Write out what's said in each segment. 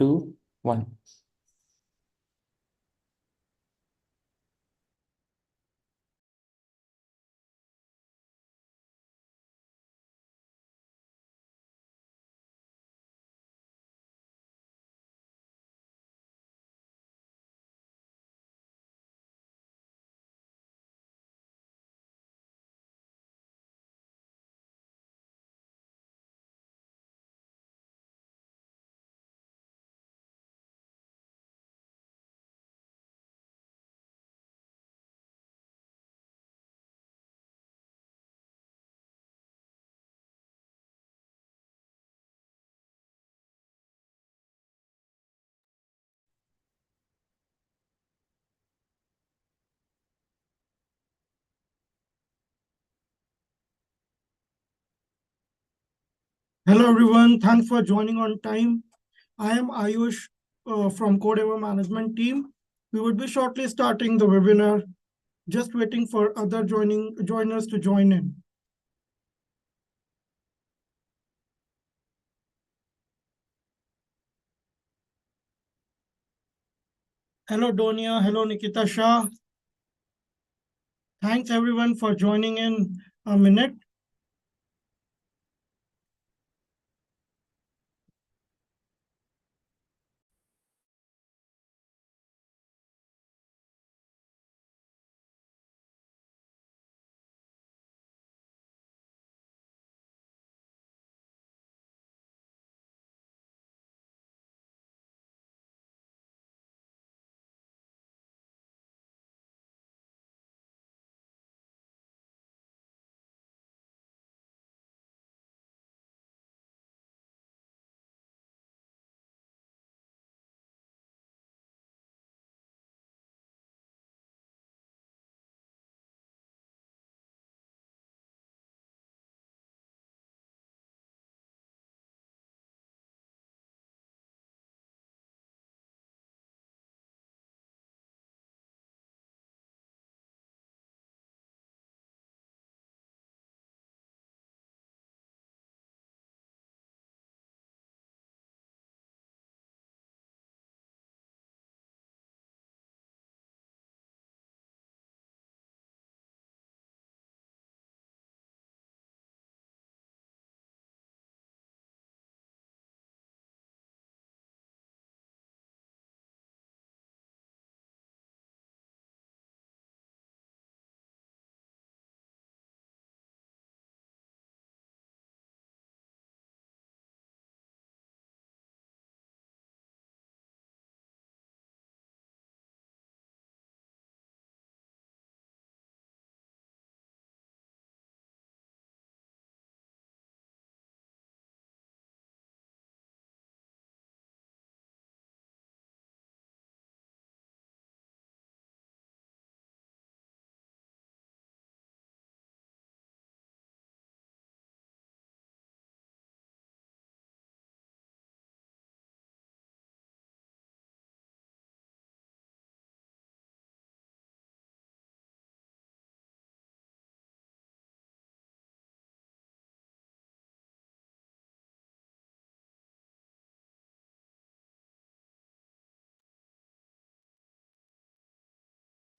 2, 1. Hello, everyone. Thanks for joining on time. I am Ayush from Codeavour management team. We would be shortly starting the webinar, just waiting for other joiners to join in. Hello, Donia. Hello, Nikita Shah. Thanks, everyone, for joining in a minute.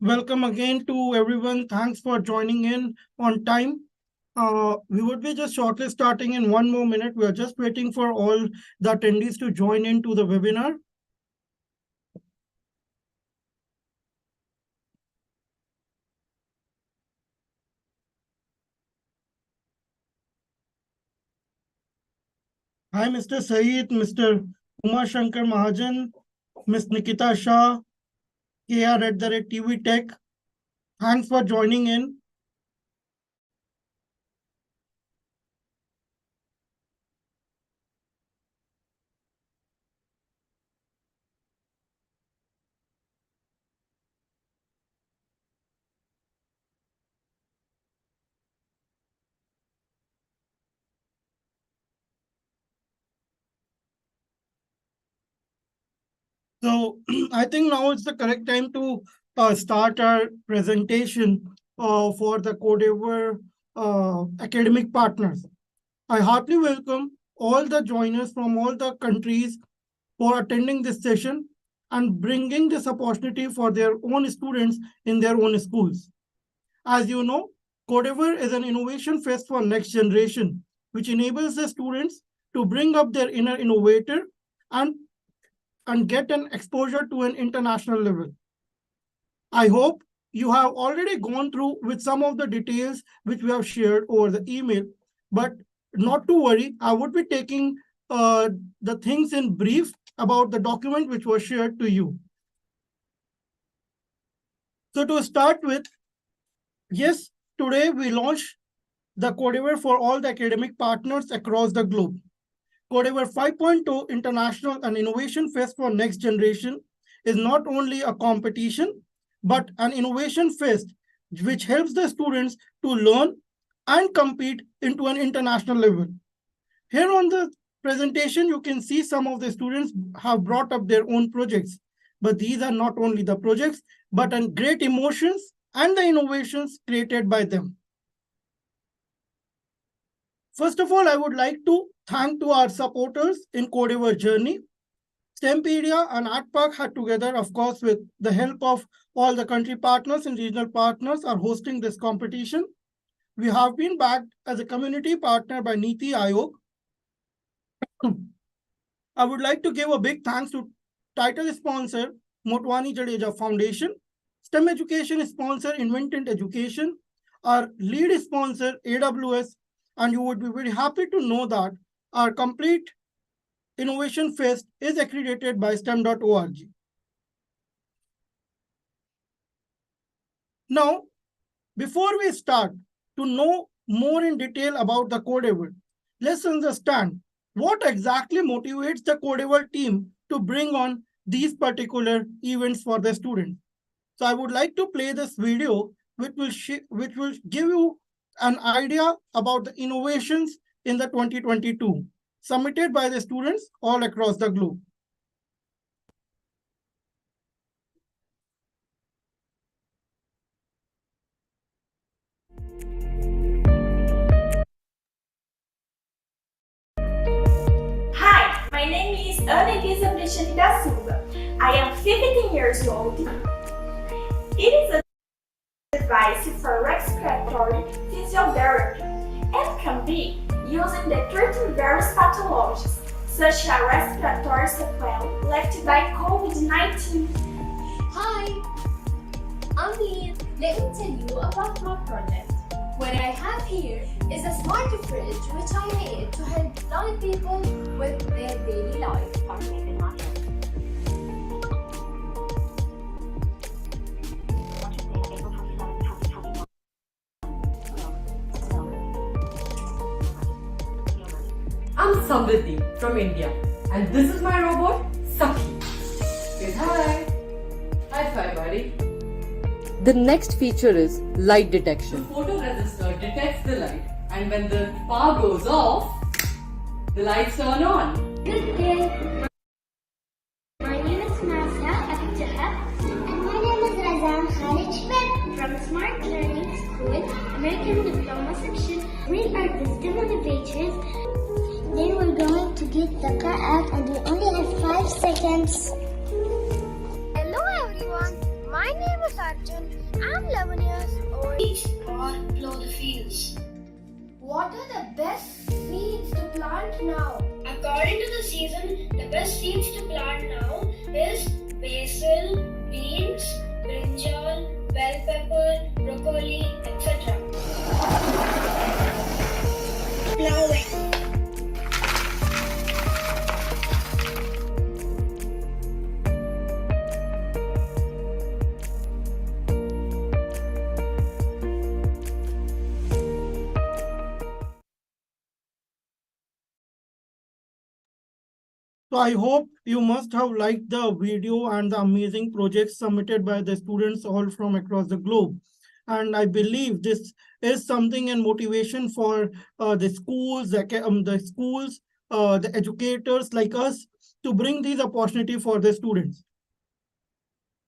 Welcome again to everyone. Thanks for joining in on time. We would be just shortly starting in 1 more minute. We are just waiting for all the attendees to join into the webinar. Hi, Mr. Saeed, Mr. Umar Shankar Mahajan, Ms. Nikita Shah, KR@TV Tech. Thanks for joining in. So I think now it's the correct time to start our presentation for the Codeavour academic partners. I heartily welcome all the joiners from all the countries for attending this session and bringing this opportunity for their own students in their own schools. As you know, Codeavour is an innovation fest for next generation, which enables the students to bring up their inner innovator and, and get an exposure to an international level. I hope you have already gone through with some of the details which we have shared over the email, but not to worry, I would be taking the things in brief about the document which was shared to you. So to start with, yes, today we launch the Codeavour for all the academic partners across the globe. Codeavour 5.0 International and Innovation Fest for Next Generation is not only a competition, but an innovation fest which helps the students to learn and compete into an international level. Here on the presentation, you can see some of the students have brought up their own projects, but these are not only the projects, but great emotions and the innovations created by them. First of all, I would like to thank to our supporters in Codeavour journey. Stempedia and ArtPark had together, of course, with the help of all the country partners and regional partners are hosting this competition. We have been backed as a community partner by Niti Aayog. I would like to give a big thanks to title sponsor Motwani Jadeja Foundation, STEM education sponsor Inventant Education, our lead sponsor AWS, and you would be very happy to know that our complete Innovation Fest is accredited by STEM.org. Now, before we start to know more in detail about the Codeavour, let's understand what exactly motivates the Codeavour team to bring on these particular events for the students. So I would like to play this video which will give you an idea about the innovations in the 2022 submitted by the students all across the globe. Hi, my name is Ana Elisa Brichani da Silva. I am 15 years old. It is a device for respiratory physiotherapy and can be used in the treating various pathologies, such as respiratory sequelae left by COVID-19. Hi, I'm Ian. Let me tell you about my project. What I have here is a smart fridge which I made to help blind people with their daily life. I'm Samriddhi from India, and this is my robot, Sakhi. Say hi. High five, buddy. The next feature is light detection. The photoresistor detects the light, and when the power goes off, the lights turn on. Good day. My name is Nasra Abdullah, and my name is Razan Khalid from Smart Learning School, American Diploma Section. We are the STEM innovators. Then we're going to get the car out, and we only have 5 seconds. Hello everyone, my name is Arjun. I'm 11 years old. Seeds or plow the fields. What are the best seeds to plant now? According to the season, the best seeds to plant now is basil, beans, brinjal, bell pepper, broccoli, etc. Plowing. So I hope you must have liked the video and the amazing projects submitted by the students all from across the globe. And I believe this is something and motivation for the schools, the educators like us to bring these opportunity for the students.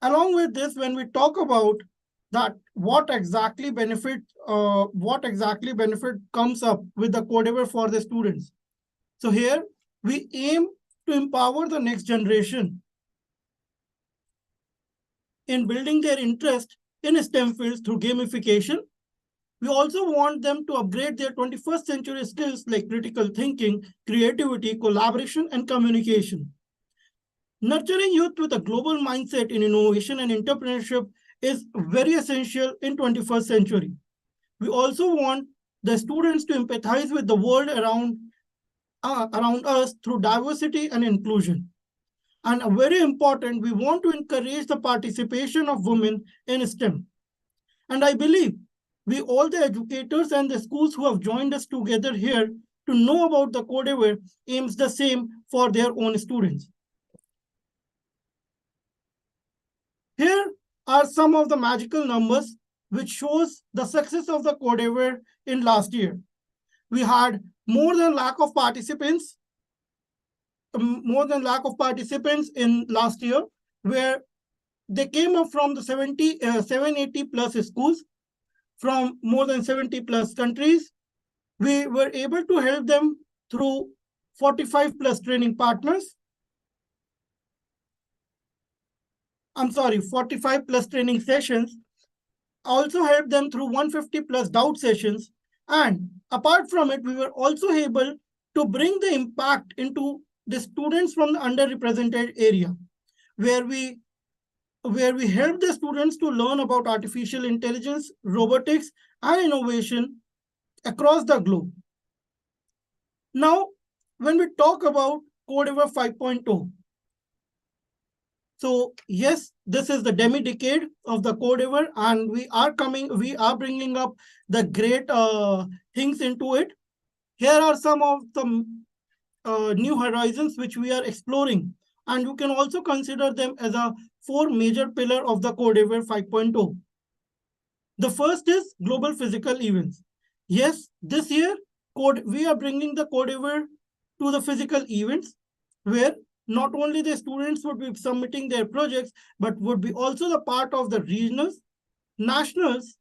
Along with this, when we talk about that, what exactly benefit comes up with the Codeavour for the students. So here we aim to empower the next generation in building their interest in STEM fields through gamification. We also want them to upgrade their 21st century skills like critical thinking, creativity, collaboration, and communication. Nurturing youth with a global mindset in innovation and entrepreneurship is very essential in 21st century. We also want the students to empathize with the world around us through diversity and inclusion. And very important, we want to encourage the participation of women in STEM. And I believe we all the educators and the schools who have joined us together here to know about the Codeavour aims the same for their own students. Here are some of the magical numbers which shows the success of the Codeavour in last year. We had more than lakh of participants in last year, where they came up from the 780 plus schools from more than 70 plus countries. We were able to help them through 45 plus training partners. 45 plus training sessions. Also helped them through 150 plus doubt sessions. And apart from it, we were also able to bring the impact into the students from the underrepresented area, where we help the students to learn about artificial intelligence, robotics, and innovation across the globe. Now, when we talk about Codeavour 5.0, so yes, this is the demi-decade of the Codeavour, and we are bringing up the great things into it. Here are some of the new horizons which we are exploring, and you can also consider them as a 4 major pillar of the Codeavour 5.0. The first is global physical events. Yes, this year we are bringing the Codeavour to the physical events, where not only the students would be submitting their projects, but would be also the part of the regionals, nationals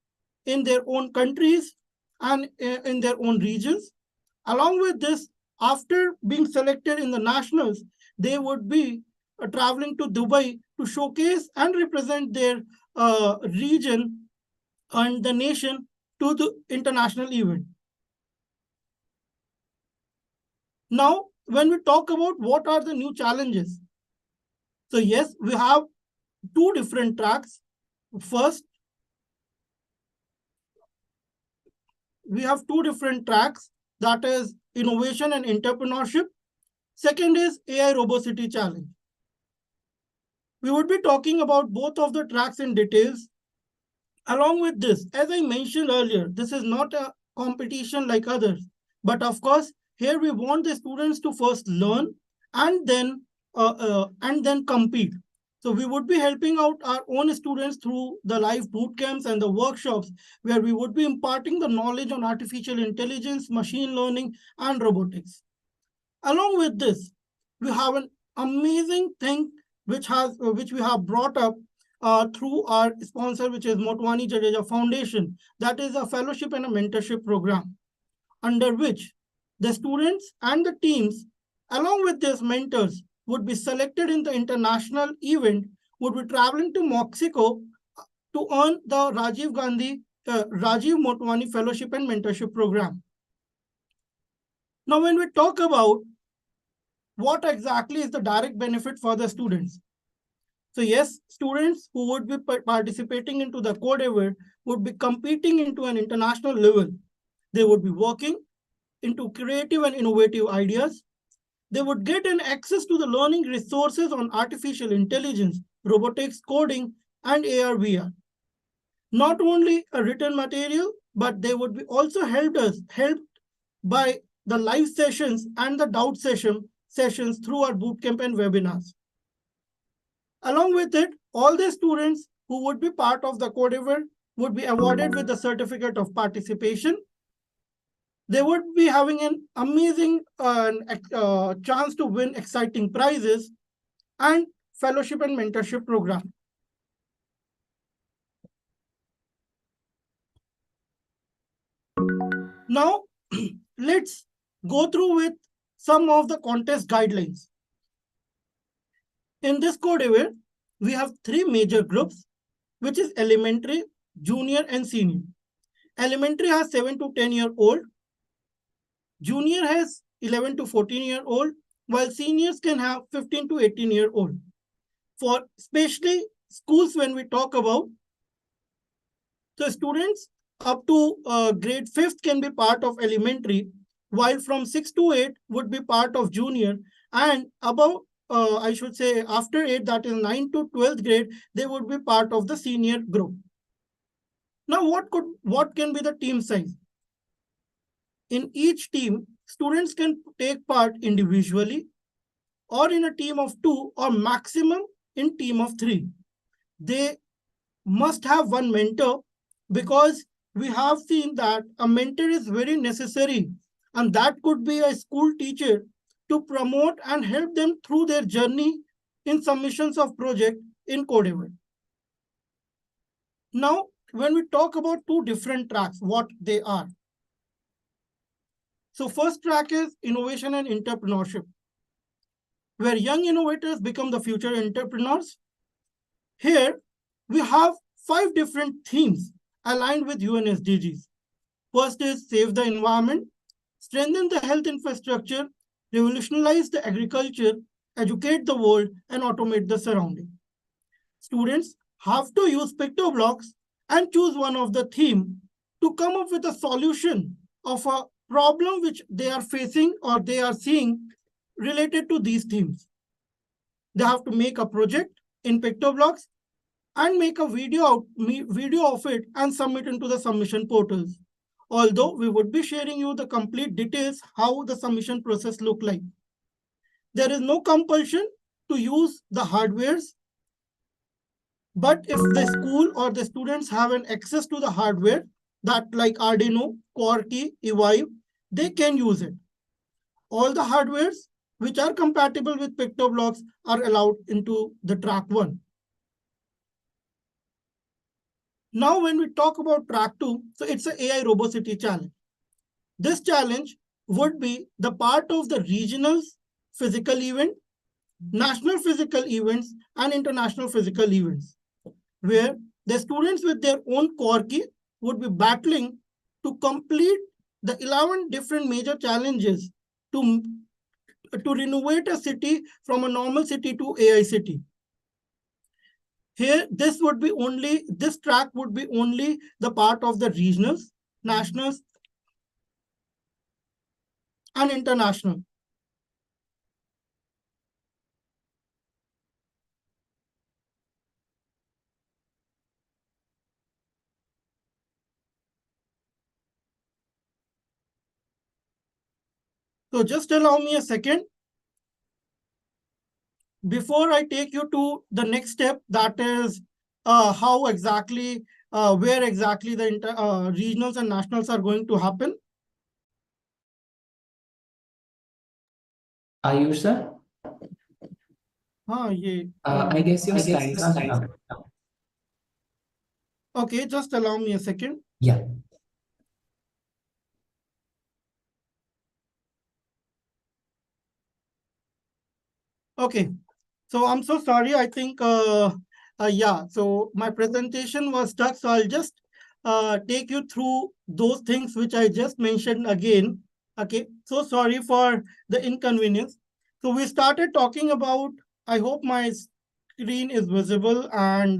in their own countries and in their own regions. Along with this, after being selected in the nationals, they would be traveling to Dubai to showcase and represent their region and the nation to the international event. Now, when we talk about what are the new challenges, so yes, we have 2 different tracks. First, we have 2 different tracks, that is innovation and entrepreneurship. Second is AI Robocity Challenge. We would be talking about both of the tracks in details. Along with this, as I mentioned earlier, this is not a competition like others, but of course, here we want the students to first learn and then compete. So we would be helping out our own students through the live boot camps and the workshops, where we would be imparting the knowledge on artificial intelligence, machine learning, and robotics. Along with this, we have an amazing thing which we have brought up through our sponsor, which is Motwani Jadeja Foundation. That is a fellowship and a mentorship program, under which the students and the teams, along with their mentors, would be selected in the international event, would be traveling to Mexico to earn the Rajiv Motwani Fellowship and Mentorship Program. Now, when we talk about what exactly is the direct benefit for the students, so yes, students who would be participating into the Codeavour would be competing into an international level. They would be working into creative and innovative ideas. They would get an access to the learning resources on artificial intelligence, robotics, coding, and AR/VR. Not only a written material, but they would be also helped by the live sessions and the doubt sessions through our bootcamp and webinars. Along with it, all the students who would be part of the Codeavour would be awarded with the certificate of participation. They would be having an amazing chance to win exciting prizes and fellowship and mentorship program. Now, let's go through with some of the contest guidelines. In this Codeavour, we have three major groups, which is elementary, junior, and senior. Elementary has 7 to 10-year-old. Junior has 11 to 14-year-old, while seniors can have 15 to 18-year-old. For especially schools, when we talk about, the students up to grade 5th can be part of elementary, while from 6 to 8 would be part of junior, and above, I should say after 8, that is 9 to 12th grade, they would be part of the senior group. Now, what can be the team size? In each team, students can take part individually or in a team of 2 or maximum in team of 3. They must have one mentor, because we have seen that a mentor is very necessary, and that could be a school teacher to promote and help them through their journey in submissions of project in Codeavour. Now, when we talk about two different tracks, what they are. So first track is innovation and entrepreneurship, where young innovators become the future entrepreneurs. Here, we have 5 different themes aligned with UN SDGs. First is save the environment, strengthen the health infrastructure, revolutionize the agriculture, educate the world, and automate the surrounding. Students have to use PictoBlocks and choose one of the theme to come up with a solution of a problem which they are facing or they are seeing related to these themes. They have to make a project in PictoBlocks and make a video of it and submit into the submission portals. Although we would be sharing you the complete details how the submission process look like. There is no compulsion to use the hardwares, but if the school or the students have an access to the hardware that like Arduino, Quarky, Evive, they can use it. All the hardwares which are compatible with PictoBlocks are allowed into the track 1. Now, when we talk about track 2, so it's an AI Robocity challenge. This challenge would be the part of the regional physical event, national physical events, and international physical events, where the students with their own core key would be battling to complete the 11 different major challenges to renovate a city from a normal city to AI city. Here, this track would be only the part of the regionals, nationals, and international. So just allow me a second. Before I take you to the next step, that is how exactly, where exactly the regionals and nationals are going to happen. Ayush sir, I guess your slides are up. Okay, just allow me a second. Yeah. Okay, so I'm so sorry. I think, yeah, so my presentation was stuck. So I'll just take you through those things which I just mentioned again. Okay, so sorry for the inconvenience. So we started talking about, I hope my screen is visible and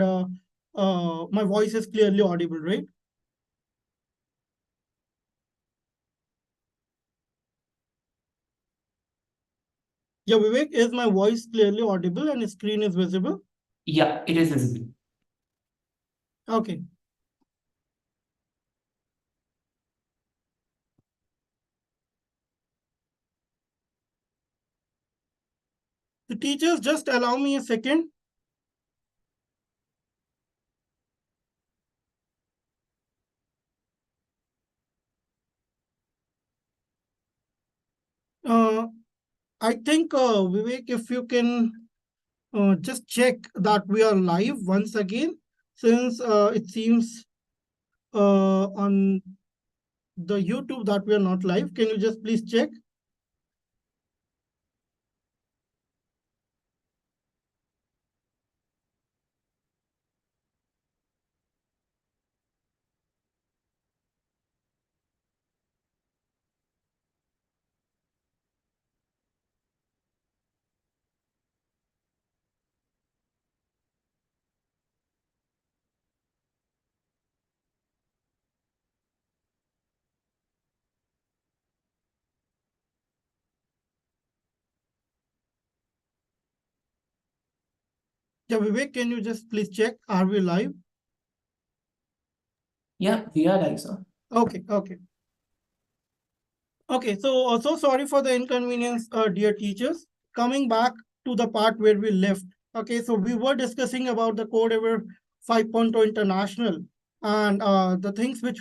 my voice is clearly audible, right? Yeah, Vivek, is my voice clearly audible and screen is visible? Yeah, it is visible. Okay. The teachers, just allow me a second. I think, Vivek, if you can just check that we are live once again, since it seems on the YouTube that we are not live. Can you just please check? Yeah, Vivek, can you just please check? Are we live? Yeah, we are live, sir. Okay, okay. Okay, so also sorry for the inconvenience, dear teachers. Coming back to the part where we left. Okay, so we were discussing about the Codeavour 5.0 International, and the things which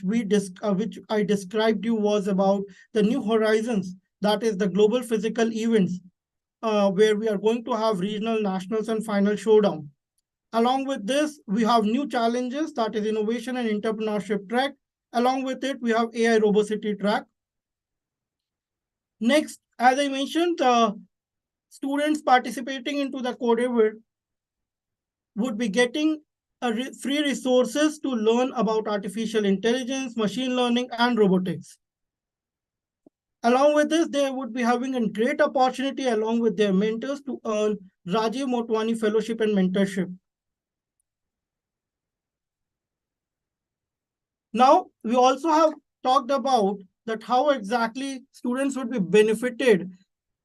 I described you was about the new horizons. That is the global physical events, where we are going to have regional, nationals, and final showdown. Along with this, we have new challenges, that is innovation and entrepreneurship track. Along with it, we have AI robocity track. Next, as I mentioned, students participating into the Codeavour would be getting free resources to learn about artificial intelligence, machine learning, and robotics. Along with this, they would be having a great opportunity along with their mentors to earn Rajiv Motwani Fellowship and Mentorship. Now, we also have talked about that how exactly students would be benefited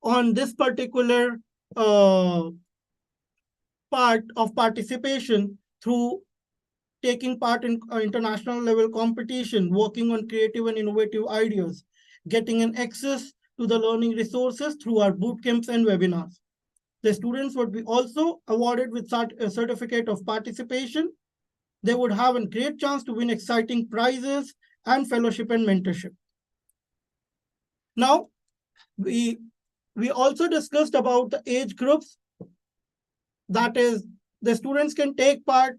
on this particular part of participation through taking part in international level competition, working on creative and innovative ideas, getting an access to the learning resources through our boot camps and webinars. The students would be also awarded with a certificate of participation. They would have a great chance to win exciting prizes and fellowship and mentorship. Now, we also discussed about the age groups. That is, the students can take part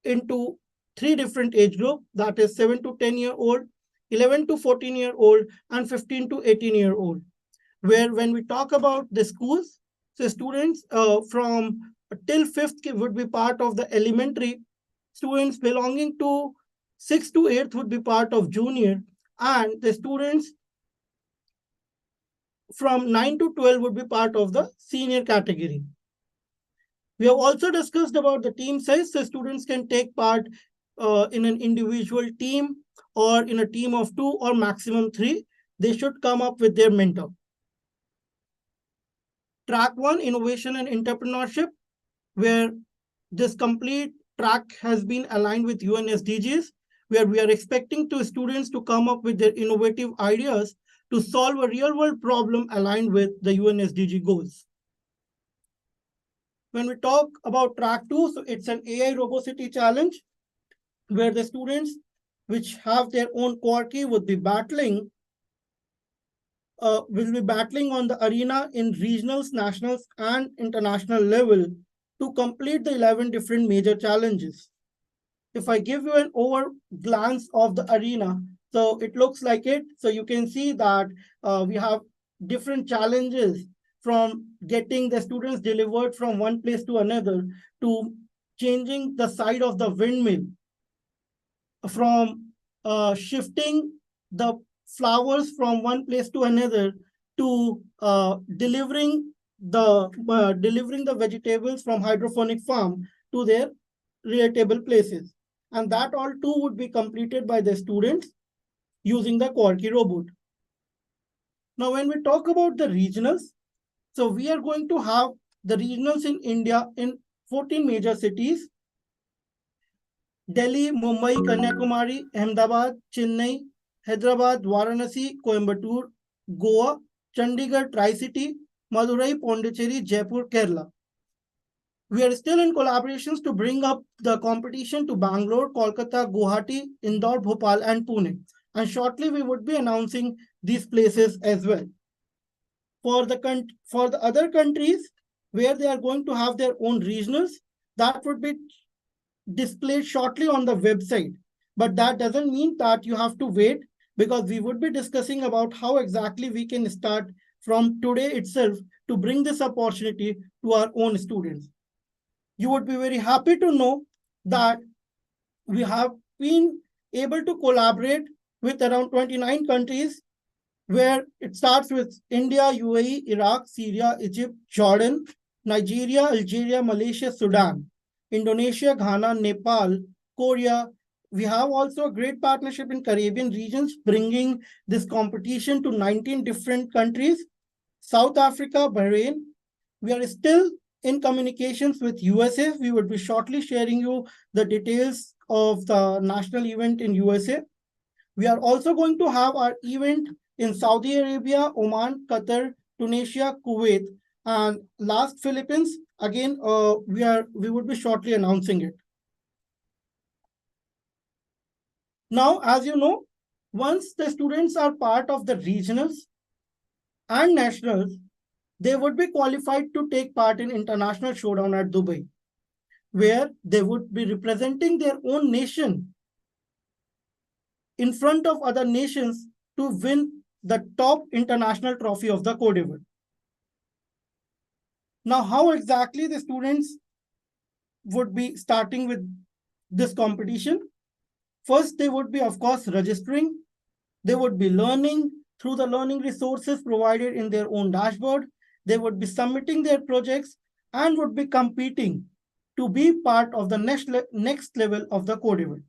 into three different age groups, that is 7 to 10-year-old, 11 to 14-year-old, and 15 to 18-year-old. Where when we talk about the schools, so students from till 5th would be part of the elementary, students belonging to 6th to 8th would be part of junior, and the students from 9 to 12 would be part of the senior category. We have also discussed about the team size, so students can take part in an individual team or in a team of 2 or maximum 3. They should come up with their mentor. Track 1, innovation and entrepreneurship, where this complete track has been aligned with UN SDGs, where we are expecting students to come up with their innovative ideas to solve a real world problem aligned with the UN SDG goals. When we talk about track 2, so it's an AI robocity challenge where the students which have their own core key will be battling on the arena in regionals, nationals, and international level to complete the 11 different major challenges. If I give you an over glance of the arena, so it looks like it. So you can see that we have different challenges, from getting the students delivered from one place to another, to changing the side of the windmill, from shifting the flowers from one place to another, to delivering the vegetables from hydroponic farm to their relatable places. And that all too would be completed by the students using the Quirky robot. Now, when we talk about the regionals, so we are going to have the regionals in India in 14 major cities: Delhi, Mumbai, Kanyakumari, Ahmedabad, Chennai, Hyderabad, Varanasi, Coimbatore, Goa, Chandigarh, Tri-City, Madurai, Pondicherry, Jaipur, Kerala. We are still in collaborations to bring up the competition to Bangalore, Kolkata, Guwahati, Indore, Bhopal, and Pune. And shortly, we would be announcing these places as well. For the other countries where they are going to have their own regionals, that would be displayed shortly on the website. But that doesn't mean that you have to wait, because we would be discussing about how exactly we can start from today itself to bring this opportunity to our own students. You would be very happy to know that we have been able to collaborate with around 29 countries, where it starts with India, UAE, Iraq, Syria, Egypt, Jordan, Nigeria, Algeria, Malaysia, Sudan, Indonesia, Ghana, Nepal, Korea. We have also a great partnership in Caribbean regions, bringing this competition to 19 different countries. South Africa, Bahrain. We are still in communications with USA. We would be shortly sharing you the details of the national event in USA. We are also going to have our event in Saudi Arabia, Oman, Qatar, Tunisia, Kuwait, and last Philippines. Again, we would be shortly announcing it. Now, as you know, once the students are part of the regionals and nationals, they would be qualified to take part in international showdown at Dubai, where they would be representing their own nation in front of other nations to win the top international trophy of the Codeavour. Now, how exactly the students would be starting with this competition? First, they would be, of course, registering. They would be learning through the learning resources provided in their own dashboard. They would be submitting their projects and would be competing to be part of the next level of the Codeavour.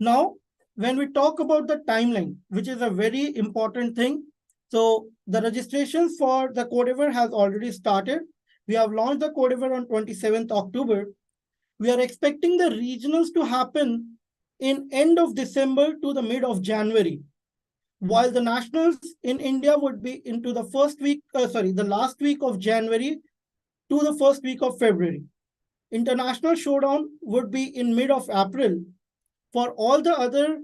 Now, when we talk about the timeline, which is a very important thing, so the registrations for the Codeavour has already started. We have launched the Codeavour on 27th October. We are expecting the regionals to happen in end of December to the mid of January, while the nationals in India would be into the the last week of January to the first week of February. International showdown would be in mid of April. For all the other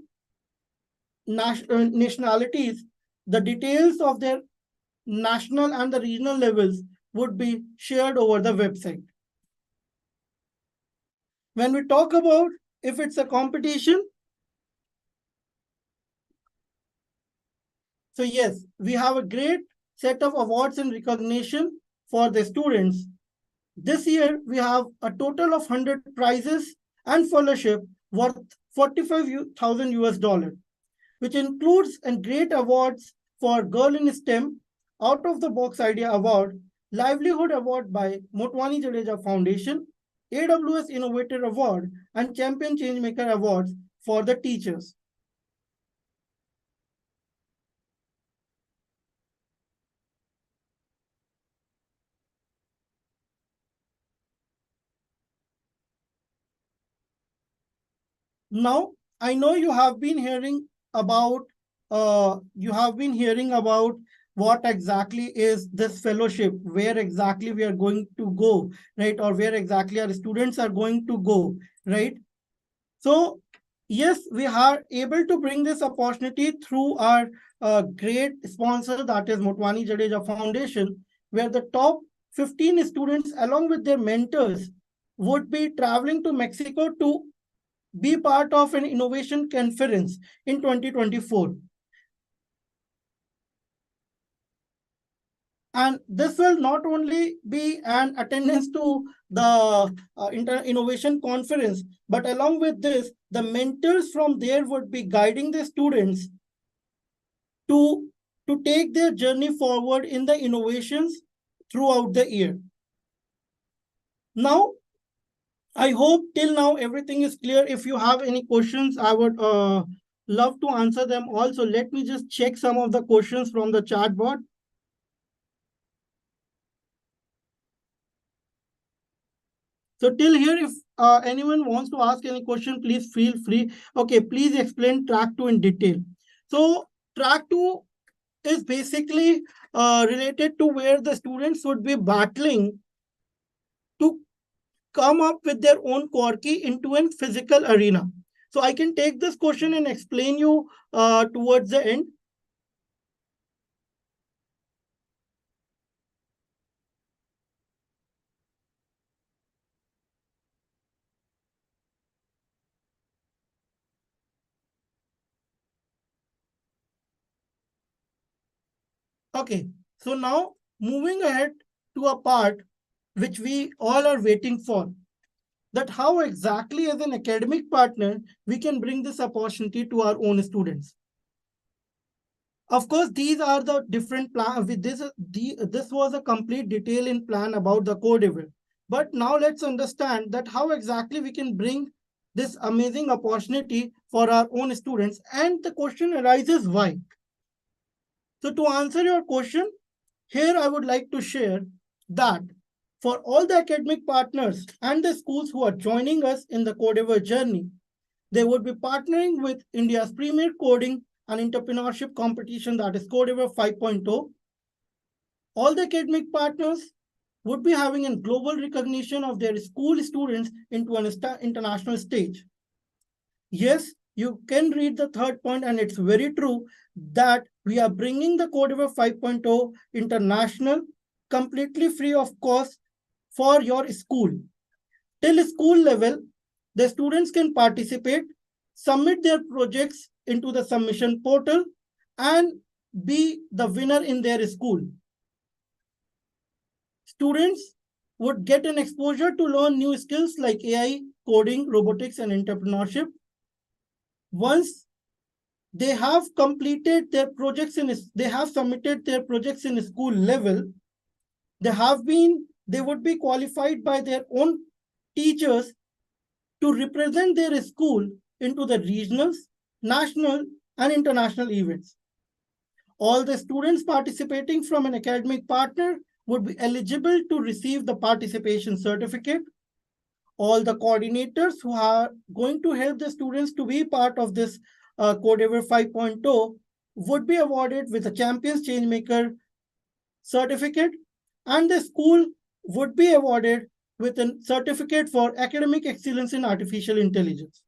nationalities, the details of their national and the regional levels would be shared over the website. When we talk about if it's a competition, so yes, we have a great set of awards and recognition for the students. This year, we have a total of 100 prizes and fellowship worth 45,000 US dollars, which includes a great awards for Girl in STEM, Out of the Box Idea Award, Livelihood Award by Motwani Jadeja Foundation, AWS Innovator Award, and Champion Changemaker Awards for the teachers. Now, I know you have been hearing about what exactly is this fellowship, where exactly we are going to go, right? Or where exactly our students are going to go, right? So yes, we are able to bring this opportunity through our great sponsor, that is Motwani Jadeja Foundation, where the top 15 students along with their mentors would be traveling to Mexico to be part of an innovation conference in 2024. And this will not only be an attendance to the innovation conference, but along with this, the mentors from there would be guiding the students to take their journey forward in the innovations throughout the year. Now, I hope till now everything is clear. If you have any questions, I would love to answer them. Also, let me just check some of the questions from the chat board. So till here, if anyone wants to ask any question, please feel free. Okay, please explain track 2 in detail. So track 2 is basically related to where the students would be battling to come up with their own core key into a physical arena. So I can take this question and explain you towards the end. Okay, so now moving ahead to a part which we all are waiting for, that how exactly as an academic partner, we can bring this opportunity to our own students. Of course, these are the different plans. With this was a complete detail in plan about the Codeavour. But now let's understand that how exactly we can bring this amazing opportunity for our own students. And the question arises why? So to answer your question, here I would like to share that for all the academic partners and the schools who are joining us in the Codeavour journey, they would be partnering with India's premier coding and entrepreneurship competition, that is Codeavour 5.0. All the academic partners would be having a global recognition of their school students into an international stage. Yes, you can read the third point, and it's very true that we are bringing the Codeavour 5.0 international completely free of cost for your school. Till school level, the students can participate, submit their projects into the submission portal, and be the winner in their school. Students would get an exposure to learn new skills like AI, coding, robotics, and entrepreneurship. Once they have completed their projects they have submitted their projects in school level, they would be qualified by their own teachers to represent their school into the regionals, national, and international events. All the students participating from an academic partner would be eligible to receive the participation certificate. All the coordinators who are going to help the students to be part of this Codeavour 5.0 would be awarded with a Champions Changemaker certificate, and the school would be awarded with a certificate for academic excellence in artificial intelligence.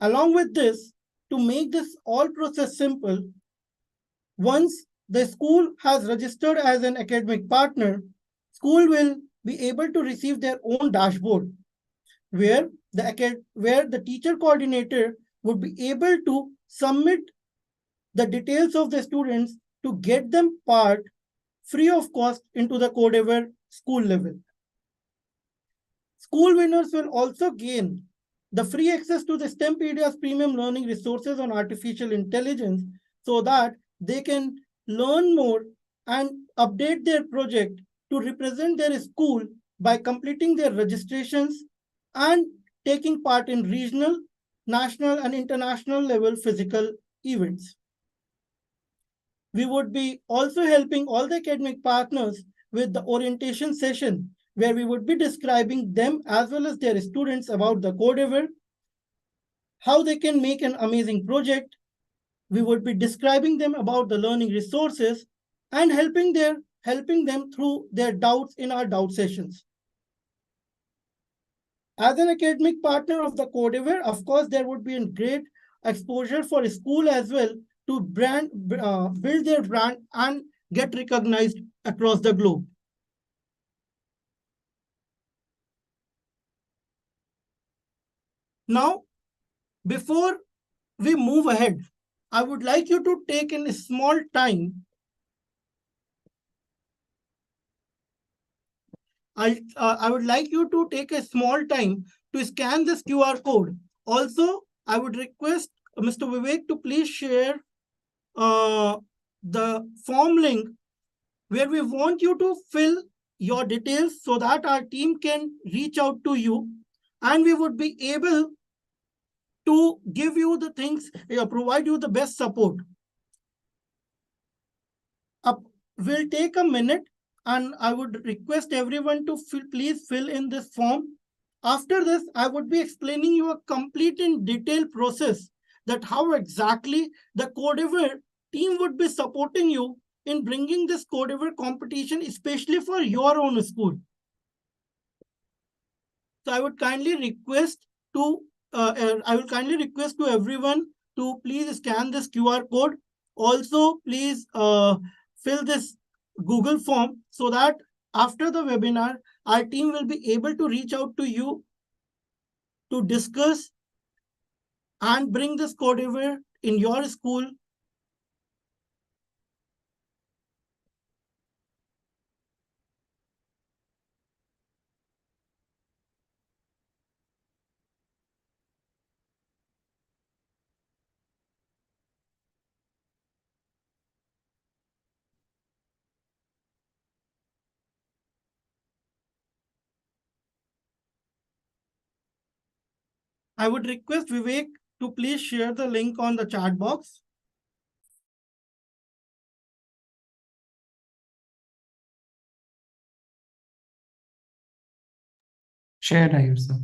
Along with this, to make this all process simple, once the school has registered as an academic partner, school will be able to receive their own dashboard where the teacher coordinator would be able to submit the details of the students to get them part free of cost into the Codeavour school level. School winners will also gain the free access to the STEMpedia's premium learning resources on artificial intelligence so that they can learn more and update their project to represent their school by completing their registrations and taking part in regional, national, and international level physical events. We would be also helping all the academic partners with the orientation session, where we would be describing them as well as their students about the Codeavour, how they can make an amazing project. We would be describing them about the learning resources and helping them through their doubts in our doubt sessions. As an academic partner of the Codeavour, of course, there would be a great exposure for school as well to build their brand and get recognized across the globe. Now, before we move ahead, I would like you to take in a small time. I would like you to take a small time to scan this QR code. Also, I would request Mr. Vivek to please share the form link where we want you to fill your details so that our team can reach out to you and we would be able to give you the things, provide you the best support. We'll take a minute and I would request everyone to please fill in this form. After this, I would be explaining you a complete and detailed process that how exactly the Codeavour team would be supporting you in bringing this Codeavour competition, especially for your own school. So I would kindly request to everyone to please scan this QR code. Also, please fill this Google form so that after the webinar, our team will be able to reach out to you to discuss and bring this Codeavour in your school. I would request Vivek to please share the link on the chat box. Shared, I also.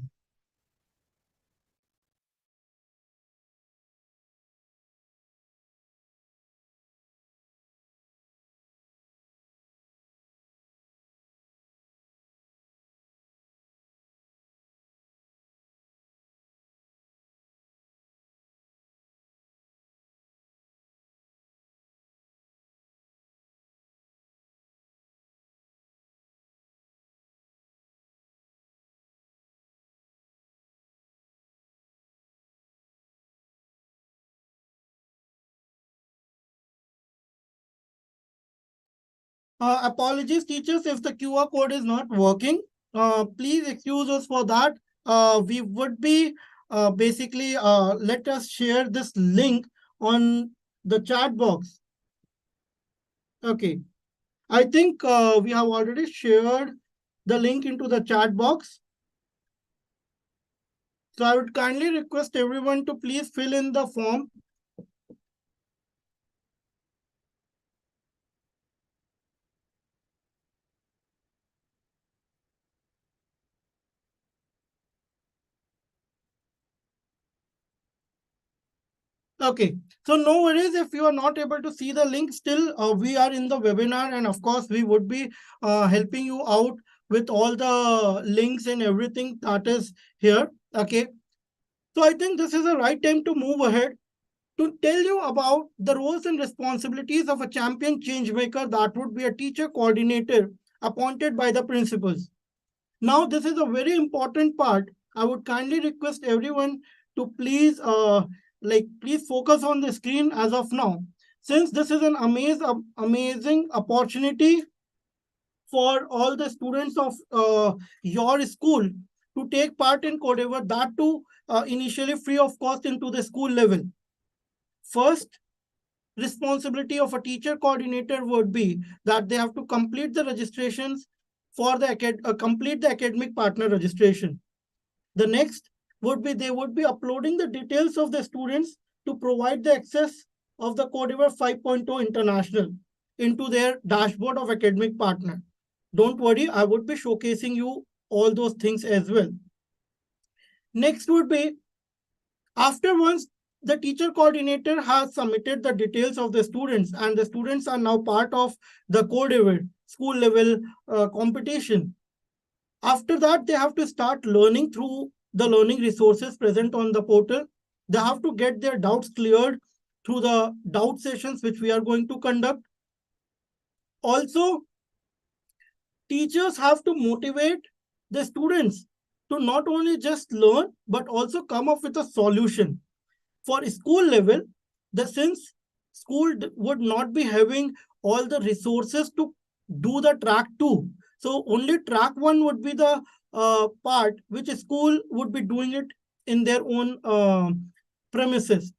Apologies, teachers, if the QR code is not working. Please excuse us for that. We would be basically let us share this link on the chat box. Okay. I think we have already shared the link into the chat box. So I would kindly request everyone to please fill in the form. Okay, so no worries if you are not able to see the link still, we are in the webinar and of course we would be helping you out with all the links and everything that is here. Okay, so I think this is the right time to move ahead to tell you about the roles and responsibilities of a champion change maker that would be a teacher coordinator appointed by the principals. Now, this is a very important part. I would kindly request everyone to please, please focus on the screen as of now. Since this is an amazing opportunity for all the students of your school to take part in Codeavour, that too initially free of cost into the school level. First responsibility of a teacher coordinator would be that they have to complete the registrations for the complete the academic partner registration. The next would be they would be uploading the details of the students to provide the access of the Codeavour 5.0 International into their dashboard of academic partner. Don't worry, I would be showcasing you all those things as well. Next would be after once the teacher coordinator has submitted the details of the students and the students are now part of the Codeavour school level competition. After that, they have to start learning through the learning resources present on the portal. They have to get their doubts cleared through the doubt sessions which we are going to conduct. Also, teachers have to motivate the students to not only just learn, but also come up with a solution. For school level, since school would not be having all the resources to do the track 2. So only track 1 would be the part which school would be doing it in their own premises.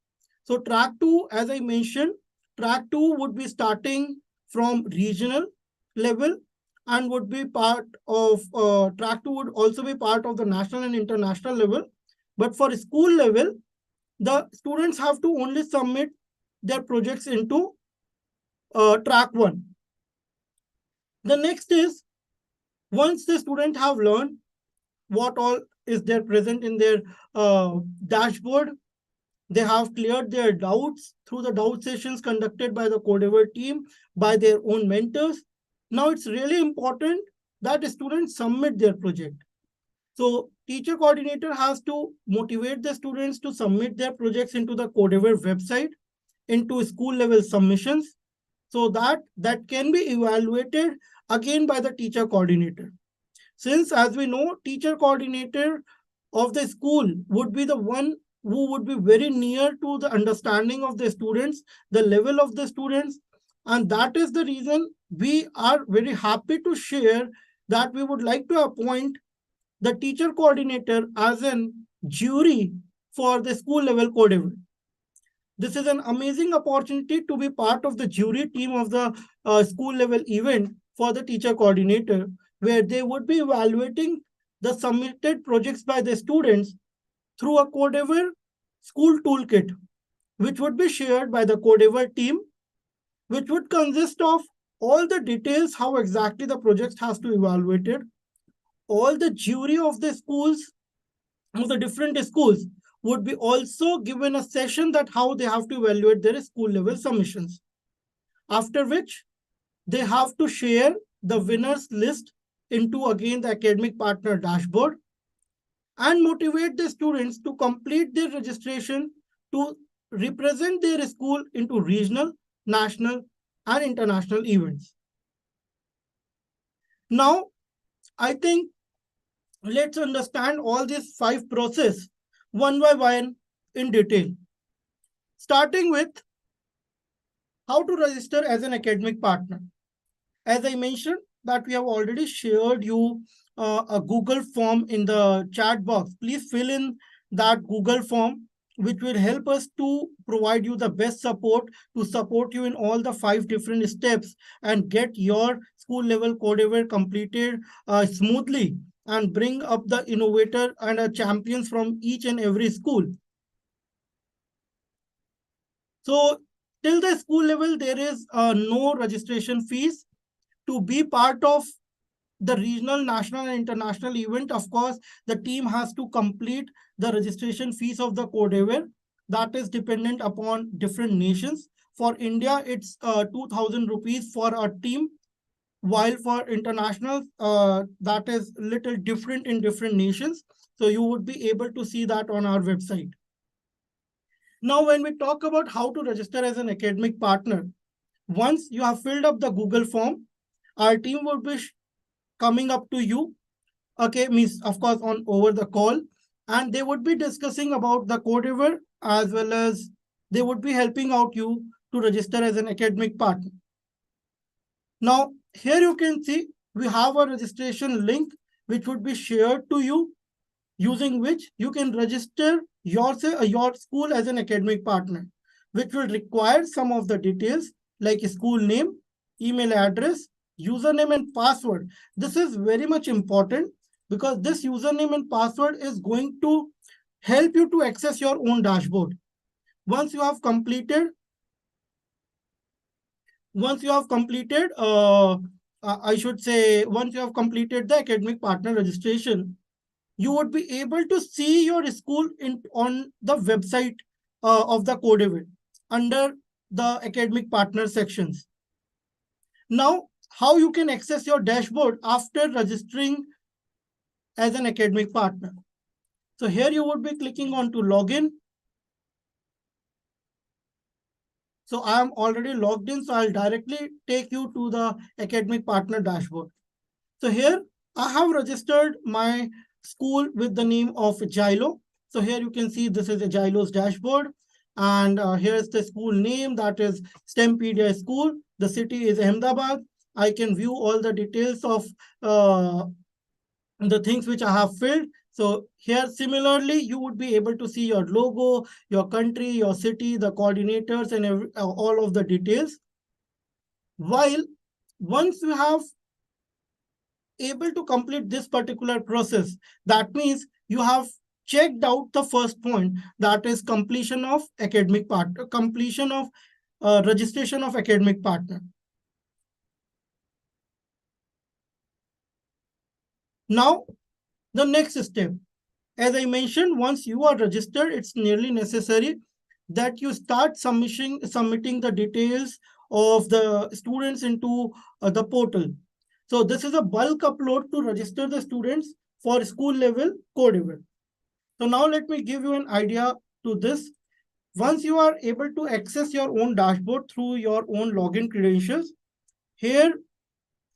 So track 2, as I mentioned, track 2 would be starting from regional level and would be part of track 2 would also be part of the national and international level. But for school level, the students have to only submit their projects into track 1. The next is, once the student have learned what all is there present in their dashboard, they have cleared their doubts through the doubt sessions conducted by the Codeavour team, by their own mentors. Now it's really important that the students submit their project. So teacher coordinator has to motivate the students to submit their projects into the Codeavour website, into school level submissions, so that can be evaluated again by the teacher coordinator. Since, as we know, teacher coordinator of the school would be the one who would be very near to the understanding of the students, the level of the students, and that is the reason we are very happy to share that we would like to appoint the teacher coordinator as a jury for the school level Codeavour. This is an amazing opportunity to be part of the jury team of the school level event for the teacher coordinator, where they would be evaluating the submitted projects by the students through a Codeavour school toolkit, which would be shared by the Codeavour team, which would consist of all the details, how exactly the project has to be evaluated, all the jury of the schools, of the different schools would be also given a session that how they have to evaluate their school level submissions. After which they have to share the winners list into again the academic partner dashboard and motivate the students to complete their registration to represent their school into regional, national, and international events. Now, I think let's understand all these 5 process one by one in detail. Starting with how to register as an academic partner. As I mentioned that we have already shared you a Google form in the chat box. Please fill in that Google form, which will help us to provide you the best support to support you in all the 5 different steps and get your school level Codeavour completed smoothly and bring up the innovator and champions from each and every school. So till the school level, there is no registration fees. To be part of the regional, national, and international event, of course, the team has to complete the registration fees of the Codeavour. That is dependent upon different nations. For India, it's 2,000 rupees for a team, while for international, that is little different in different nations. So you would be able to see that on our website. Now, when we talk about how to register as an academic partner, once you have filled up the Google form, our team will be coming up to you, okay, means of course on over the call, and they would be discussing about the Codeavour as well as they would be helping out you to register as an academic partner. Now, here you can see we have a registration link which would be shared to you, using which you can register your school as an academic partner, which will require some of the details like school name, email address, username and password. This is very much important because this username and password is going to help you to access your own dashboard. Once you have completed, once you have completed the academic partner registration, you would be able to see your school on the website of the Codeavour under the academic partner sections. Now, how you can access your dashboard after registering as an academic partner. So here you would be clicking on to login. So I am already logged in, so I'll directly take you to the academic partner dashboard. So here I have registered my school with the name of Gilo. So here you can see this is a Gilo's dashboard. And here's the school name, that is STEMpedia School. The city is Ahmedabad. I can view all the details of the things which I have filled. So here, similarly, you would be able to see your logo, your country, your city, the coordinators, and all of the details. While once you have able to complete this particular process, that means you have checked out the first point, that is completion of academic partner, completion of registration of academic partner. Now, the next step, as I mentioned, once you are registered, it's nearly necessary that you start submitting the details of the students into the portal. So this is a bulk upload to register the students for school level Codeavour. So now let me give you an idea to this. Once you are able to access your own dashboard through your own login credentials, here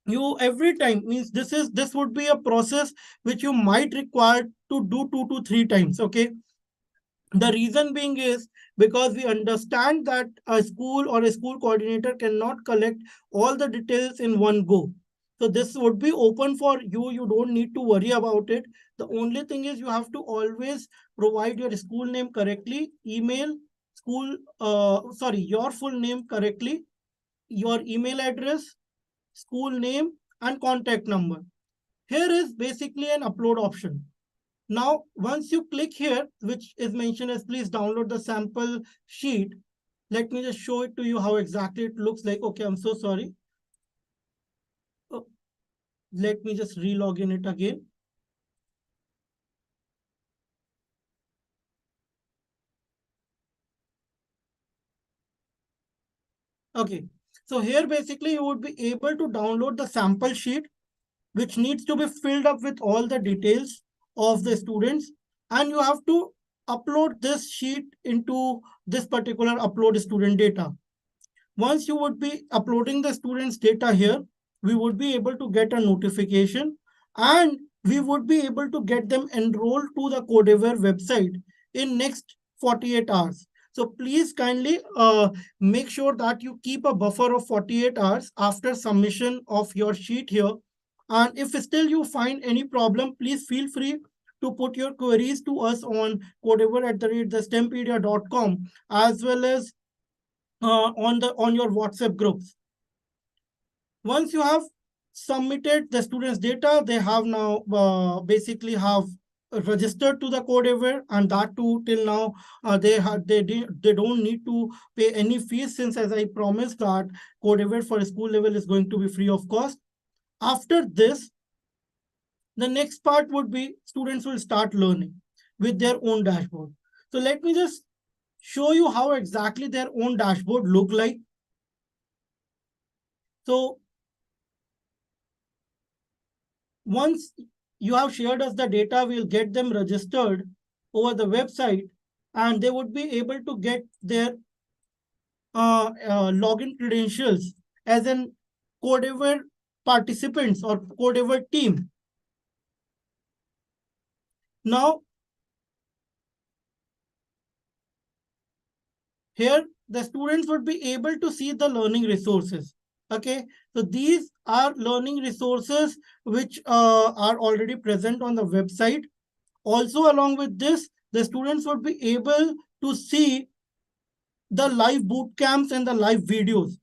you every time means this would be a process which you might require to do 2 to 3 times. Okay. The reason being is because we understand that a school or a school coordinator cannot collect all the details in one go. So this would be open for you. You don't need to worry about it. The only thing is you have to always provide your school name correctly, email, your full name correctly, your email address, school name, and contact number. Here is basically an upload option. Now, once you click here, which is mentioned as please download the sample sheet, let me just show it to you how exactly it looks like. Okay, I'm so sorry. Oh, let me just re-log in it again. Okay, so here basically you would be able to download the sample sheet, which needs to be filled up with all the details of the students, and you have to upload this sheet into this particular upload student data. Once you would be uploading the students data here, we would be able to get a notification, and we would be able to get them enrolled to the Codeavour website in next 48 hours. So please kindly make sure that you keep a buffer of 48 hours after submission of your sheet here. And if still you find any problem, please feel free to put your queries to us on codeavour@thestempedia.com, as well as on your WhatsApp groups. Once you have submitted the students' data, they have now basically have registered to the Codeavour, and that too till now they don't need to pay any fees, since as I promised that Codeavour for school level is going to be free of cost. After this, the next part would be students will start learning with their own dashboard. So let me just show you how exactly their own dashboard look like. So once you have shared us the data, we'll get them registered over the website, and they would be able to get their login credentials as an Codeavour participants or Codeavour team. Now, here the students would be able to see the learning resources. Okay, so these are learning resources which are already present on the website. Also, along with this, the students would be able to see the live boot camps and the live videos.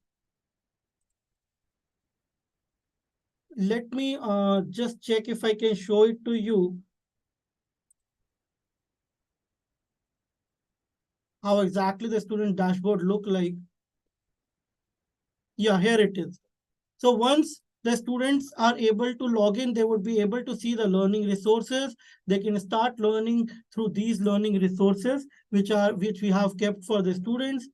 Let me just check if I can show it to you. How exactly the student dashboard look like. Yeah, here it is. So once the students are able to log in, they would be able to see the learning resources. They can start learning through these learning resources, which we have kept for the students.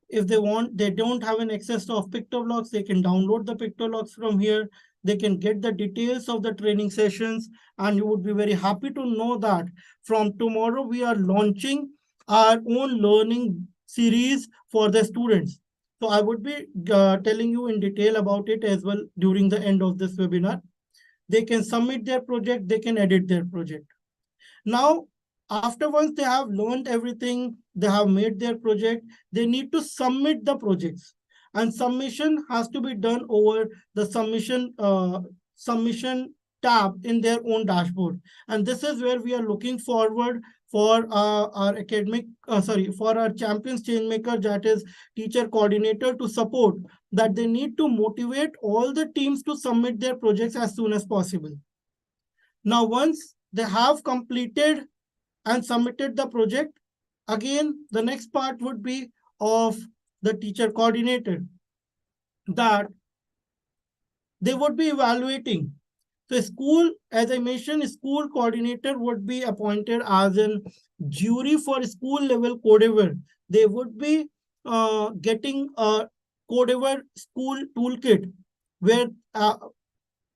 If they want, they don't have an access of PictoBlocks, they can download the PictoBlocks from here. They can get the details of the training sessions, and you would be very happy to know that from tomorrow we are launching our own learning series for the students. So I would be telling you in detail about it as well during the end of this webinar. They can submit their project, they can edit their project. Now, after once they have learned everything, they have made their project, they need to submit the projects. And submission has to be done over the submission tab in their own dashboard. And this is where we are looking forward for our for our champions changemaker, that is teacher coordinator, to support that they need to motivate all the teams to submit their projects as soon as possible. Now, once they have completed and submitted the project, again, the next part would be of the teacher coordinator, that they would be evaluating. So school, as I mentioned, school coordinator would be appointed as a jury for school level Codeavour. They would be getting a Codeavour school toolkit, where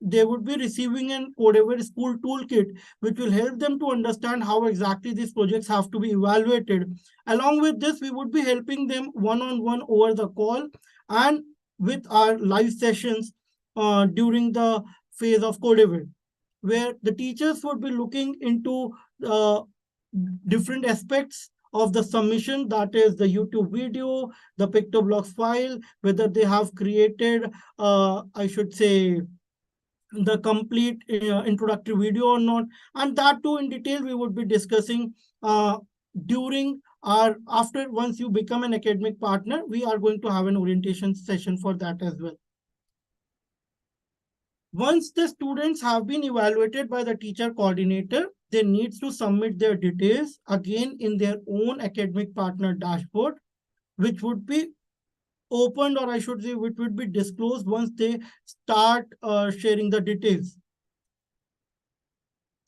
they would be receiving an Codeavour school toolkit, which will help them to understand how exactly these projects have to be evaluated. Along with this, we would be helping them one-on-one over the call and with our live sessions during the phase of Codeavour, where the teachers would be looking into different aspects of the submission, that is the YouTube video, the PictoBlocks file, whether they have created, I should say, the complete introductory video or not, and that too in detail we would be discussing during our after. Once you become an academic partner, we are going to have an orientation session for that as well. Once the students have been evaluated by the teacher coordinator, they need to submit their details again in their own academic partner dashboard, which would be opened, or I should say, which would be disclosed once they start sharing the details.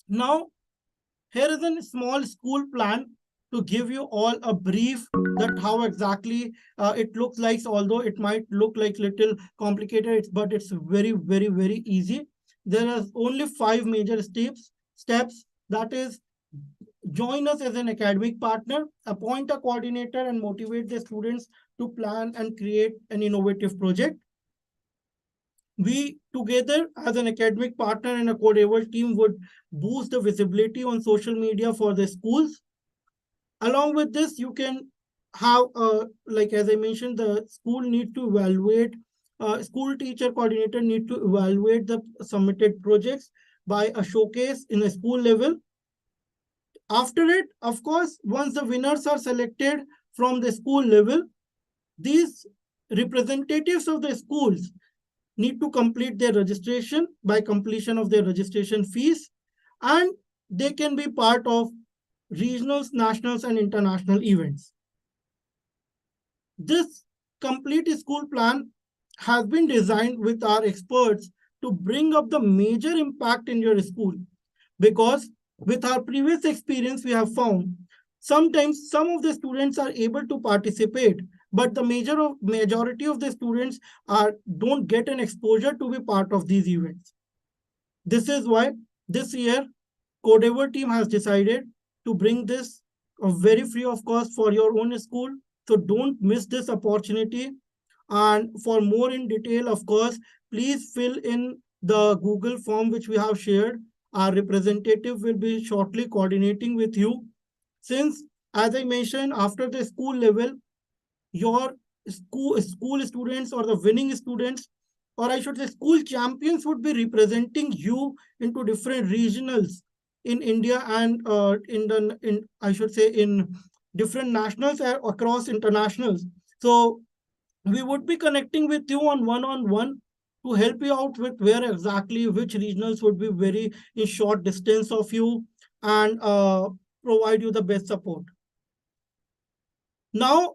Now, here is a small school plan to give you all a brief that how exactly it looks like, although it might look like little complicated, but it's very, very, very easy. There are only 5 major steps. That is, join us as an academic partner, appoint a coordinator, and motivate the students to plan and create an innovative project. We together as an academic partner and a Codeavour team would boost the visibility on social media for the schools. Along with this, you can have, like as I mentioned, the school needs to evaluate, school teacher coordinator need to evaluate the submitted projects by a showcase in a school level. After it, of course, once the winners are selected from the school level, these representatives of the schools need to complete their registration by completion of their registration fees, and they can be part of regionals, nationals, and international events. This complete school plan has been designed with our experts to bring up the major impact in your school, because with our previous experience, we have found sometimes some of the students are able to participate, but the majority of the students don't get an exposure to be part of these events. This is why this year Codeavour team has decided to bring this very free of cost for your own school. So don't miss this opportunity. And for more in detail, of course, please fill in the Google form which we have shared. Our representative will be shortly coordinating with you. Since, as I mentioned, after the school level, your school students or the winning students, or I should say school champions, would be representing you into different regionals in India and I should say in different nationals across internationals. So we would be connecting with you on one-on-one to help you out with where exactly which regionals would be very in short distance of you and provide you the best support. Now,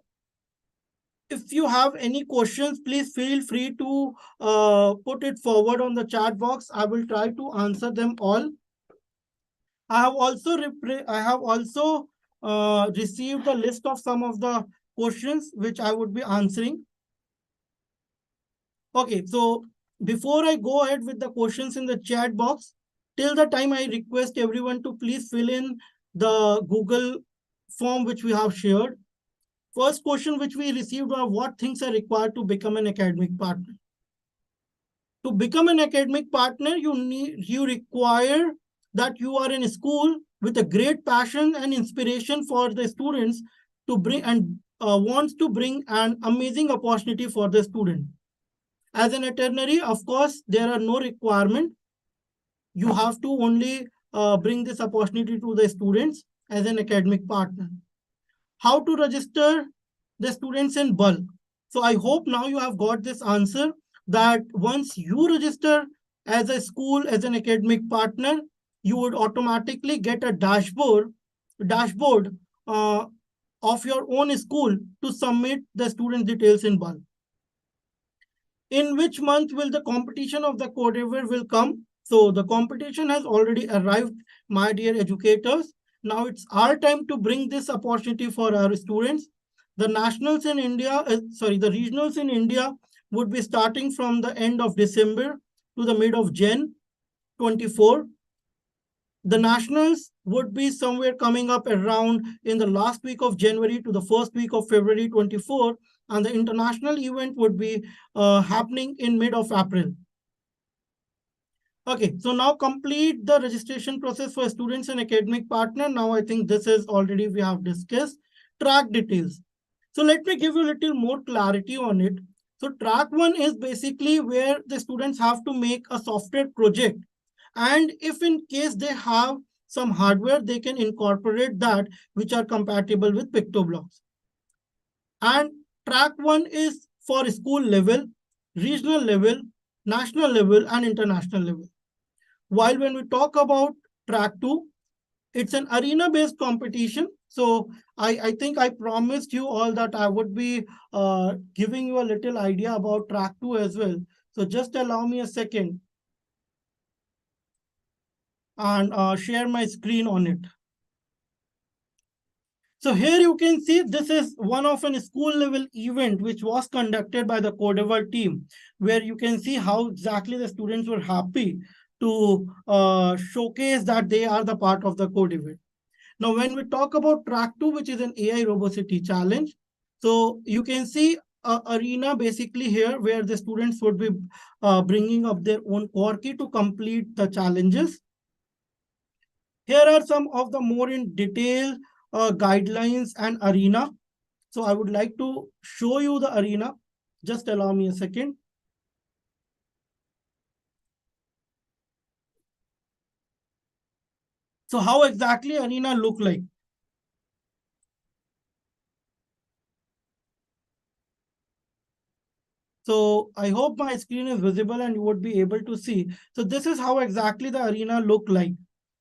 if you have any questions, please feel free to put it forward on the chat box. I will try to answer them all. I have also received a list of some of the questions which I would be answering. Okay, so before I go ahead with the questions in the chat box, till the time I request everyone to please fill in the Google form which we have shared. First question which we received are what things are required to become an academic partner. To become an academic partner, you require that you are in a school with a great passion and inspiration for the students to bring and wants to bring an amazing opportunity for the student. As an itinerary, of course, there are no requirement. You have to only bring this opportunity to the students as an academic partner. How to register the students in bulk? So I hope now you have got this answer, that once you register as a school, as an academic partner, you would automatically get a dashboard of your own school to submit the student details in bulk. In which month will the competition of the Codeavour will come? So the competition has already arrived, my dear educators. Now it's our time to bring this opportunity for our students. The nationals in India, the regionals in India would be starting from the end of December to the mid of Jan 24. The nationals would be somewhere coming up around in the last week of January to the first week of February 24, and the international event would be happening in mid of April. Okay, so now complete the registration process for students and academic partner. Now I think this is already we have discussed. Track details. So let me give you a little more clarity on it. So track 1 is basically where the students have to make a software project. And if in case they have some hardware, they can incorporate that which are compatible with PictoBlocks. And track 1 is for school level, regional level, national level, and international level. While when we talk about track 2, it's an arena-based competition. So I think I promised you all that I would be giving you a little idea about track 2 as well. So just allow me a second and share my screen on it. So here you can see this is one of a school level event which was conducted by the Codeavour team, where you can see how exactly the students were happy to showcase that they are the part of the Codeavour. Now, when we talk about track 2, which is an AI Robocity challenge, so you can see a arena basically here where the students would be bringing up their own core key to complete the challenges. Here are some of the more in detail guidelines and arena. So I would like to show you the arena. Just allow me a second. So how exactly arena look like? So I hope my screen is visible and you would be able to see. So this is how exactly the arena look like.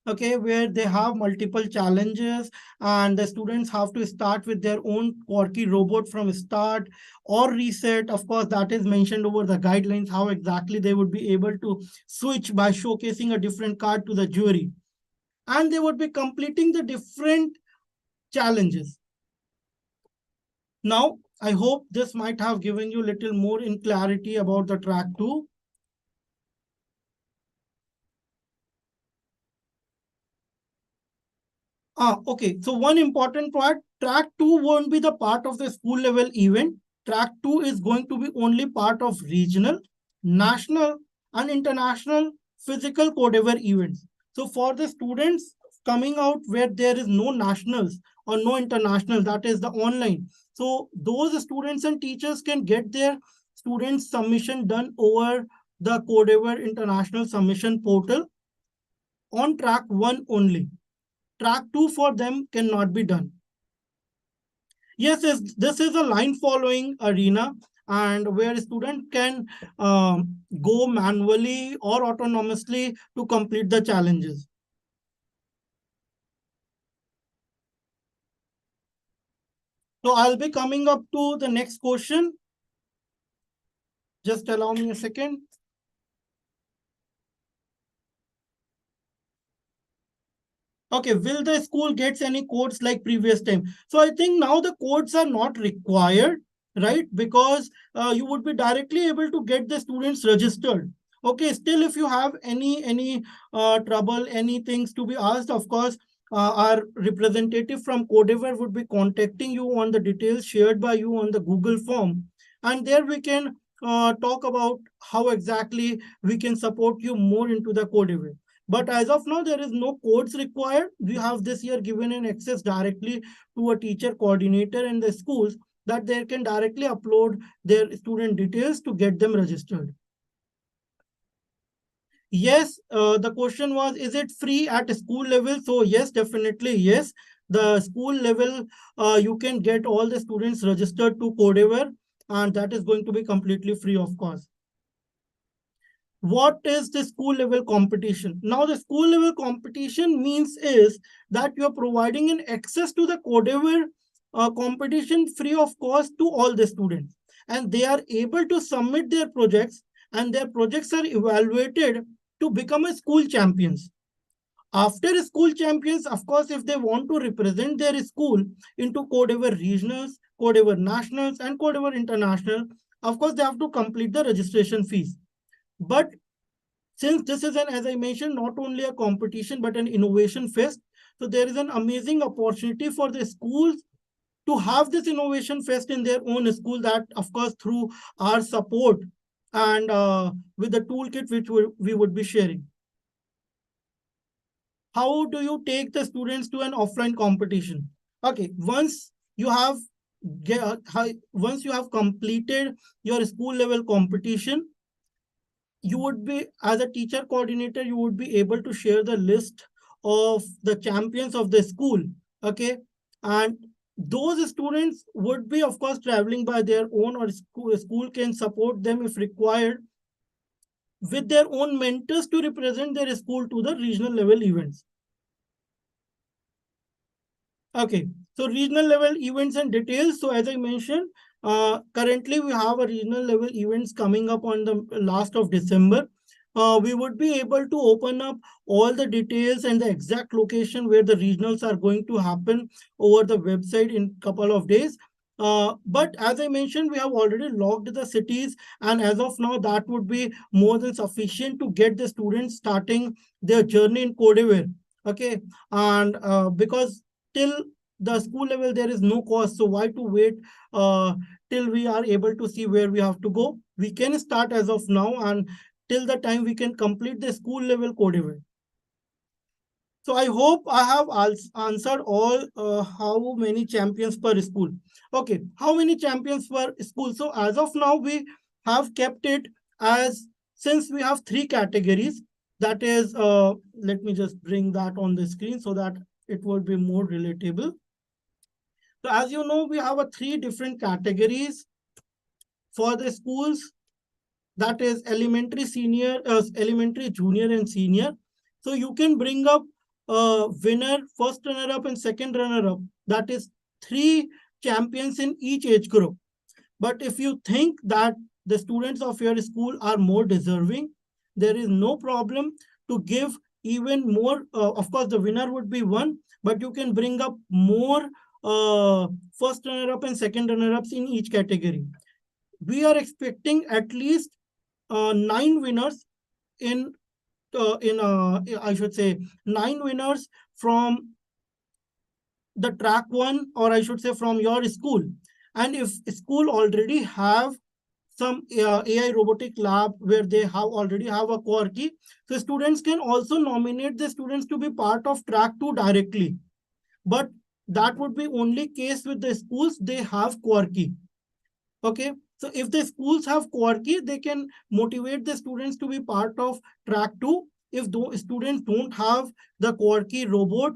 Okay, where they have multiple challenges and the students have to start with their own quirky robot from start or reset. Of course, that is mentioned over the guidelines, how exactly they would be able to switch by showcasing a different card to the jury. And they would be completing the different challenges. Now, I hope this might have given you a little more in clarity about the track 2. Okay. So one important part, track 2 won't be the part of the school level event. Track 2 is going to be only part of regional, national, and international physical Codeavour events. So for the students coming out where there is no nationals or no international, that is the online. So those students and teachers can get their students submission done over the Codeavour International Submission Portal on track 1 only. Track 2 for them cannot be done. Yes, this is a line following arena and where a student can go manually or autonomously to complete the challenges. So I'll be coming up to the next question. Just allow me a second. Okay, will the school gets any codes like previous time? So I think now the codes are not required, right? Because you would be directly able to get the students registered. Okay, still if you have any trouble, any things to be asked, of course, our representative from Codeavour would be contacting you on the details shared by you on the Google form. And there we can talk about how exactly we can support you more into the Codeavour. But as of now, there is no codes required. We have this year given an access directly to a teacher coordinator in the schools that they can directly upload their student details to get them registered. Yes, the question was, is it free at school level? So yes, definitely yes. The school level, you can get all the students registered to Codeavour, and that is going to be completely free, of course. What is the school level competition? Now the school level competition means is that you are providing an access to the Codeavour competition free of cost to all the students, and they are able to submit their projects and their projects are evaluated to become a school champions. After school champions, of course, if they want to represent their school into Codeavour regionals, Codeavour nationals, and Codeavour international, of course, they have to complete the registration fees. But since this is an, as I mentioned, not only a competition, but an innovation fest, so there is an amazing opportunity for the schools to have this innovation fest in their own school, that of course through our support and with the toolkit which we would be sharing. How do you take the students to an offline competition? Okay, once you have completed your school level competition, you would be, as a teacher coordinator, you would be able to share the list of the champions of the school. Okay, and those students would be, of course, traveling by their own, or school can support them if required with their own mentors to represent their school to the regional level events. Okay, so regional level events and details. So as I mentioned, currently we have a regional level events coming up on the last of December. We would be able to open up all the details and the exact location where the regionals are going to happen over the website in couple of days. But as I mentioned, we have already logged the cities, and as of now, that would be more than sufficient to get the students starting their journey in Codeavour. Okay, and because till the school level there is no cost, so why to wait till we are able to see where we have to go? We can start as of now, and till the time we can complete the school level Codeavour. So I hope I have answered all how many champions per school. Okay, how many champions per school? So as of now, we have kept it as, since we have three categories, that is, let me just bring that on the screen so that it will be more relatable. So as you know, we have a three different categories for the schools. That is elementary, senior, elementary, junior, and senior. So you can bring up winner, first runner-up, and second runner-up. That is three champions in each age group. But if you think that the students of your school are more deserving, there is no problem to give even more. Of course, the winner would be one, but you can bring up more first runner-up and second runner-ups in each category. We are expecting at least 9 winners in I should say 9 winners from the track one, or I should say from your school. And if school already have some AI robotic lab where they have already have a core key, so students can also nominate the students to be part of track 2 directly. But that would be only case with the schools they have core key. Okay, so if the schools have core key, they can motivate the students to be part of track 2. If the students don't have the core key robot,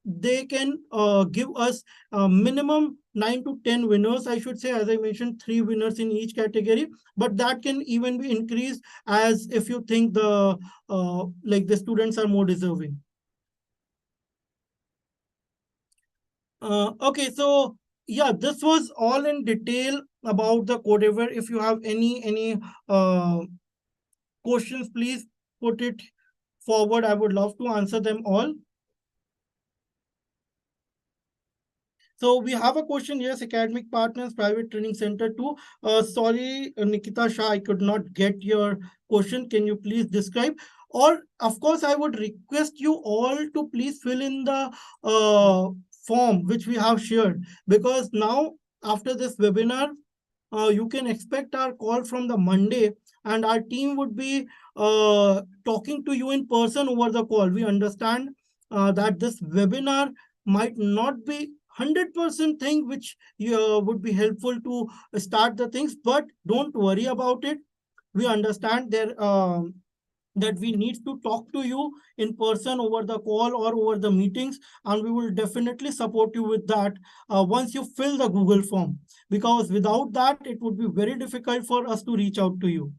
they can give us minimum 9 to 10 winners. I should say, as I mentioned, 3 winners in each category, but that can even be increased as if you think the like the students are more deserving. Okay, so yeah, this was all in detail about the Codeavour. If you have any questions, please put it forward. I would love to answer them all. So we have a question. Yes, academic partners, private training center too. Sorry, Nikita Shah, I could not get your question. Can you please describe? Or of course, I would request you all to please fill in the form which we have shared, because now after this webinar, you can expect our call from the Monday, and our team would be talking to you in person over the call. We understand that this webinar might not be 100% thing which would be helpful to start the things, but don't worry about it. We understand there that we need to talk to you in person over the call or over the meetings, and we will definitely support you with that once you fill the Google form, because without that it would be very difficult for us to reach out to you.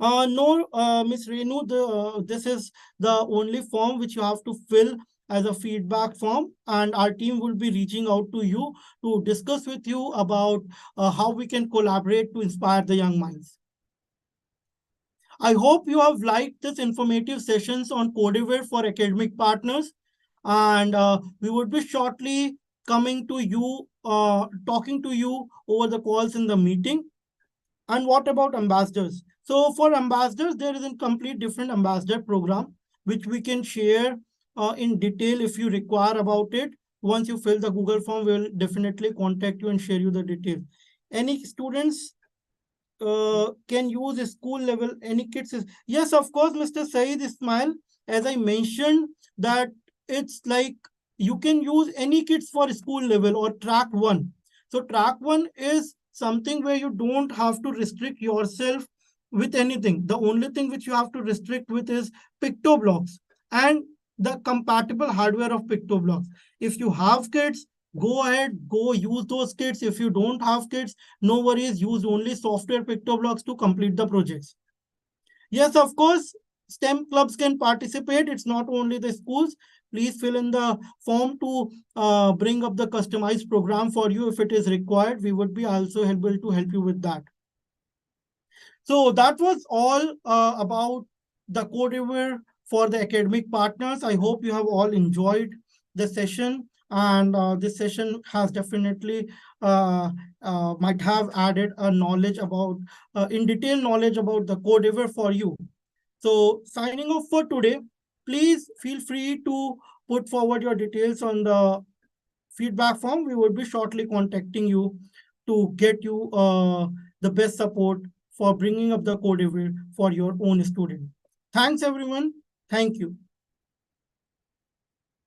No, Ms. Renu, this is the only form which you have to fill as a feedback form, and our team will be reaching out to you to discuss with you about how we can collaborate to inspire the young minds. I hope you have liked this informative sessions on Codeavour for academic partners, and we would be shortly coming to you, talking to you over the calls in the meeting. And what about ambassadors? So for ambassadors, there is a complete different ambassador program, which we can share in detail if you require about it. Once you fill the Google form, we'll definitely contact you and share you the details. Any students can use a school level, any kits? Yes, of course, Mr. Saeed Ismail, as I mentioned, that it's like you can use any kits for school level or track 1. So track 1 is something where you don't have to restrict yourself with anything. The only thing which you have to restrict with is PictoBlocks and the compatible hardware of PictoBlocks. If you have kits, Go ahead, go use those kits. If you don't have kits, no worries, use only software pictoblocks to complete the projects. Yes, of course, STEM clubs can participate. It's not only the schools. Please fill in the form to bring up the customized program for you if it is required. We would be also able to help you with that. So that was all about the Codeavour for the academic partners. I hope you have all enjoyed the session, and this session has definitely might have added a knowledge about in detail knowledge about the Codeavour for you. So signing off for today, please feel free to put forward your details on the feedback form. We will be shortly contacting you to get you the best support for bringing up the Codeavour for your own student. Thanks everyone. Thank you.